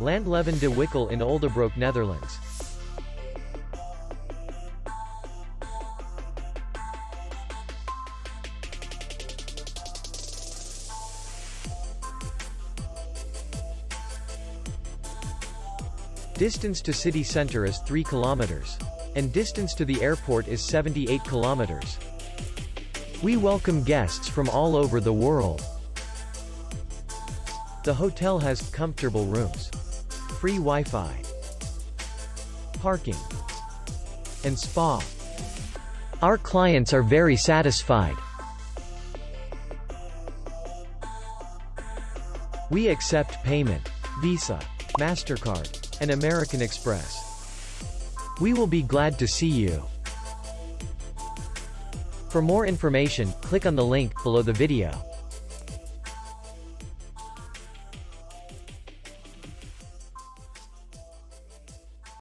Landleven de Wyckel in Oldebroek, Netherlands. Distance to city center is 3 kilometers. And distance to the airport is 78 kilometers. We welcome guests from all over the world. The hotel has comfortable rooms, free Wi-Fi, parking, and spa. Our clients are very satisfied. We accept payment, Visa, MasterCard, and American Express. We will be glad to see you. For more information, click on the link below the video.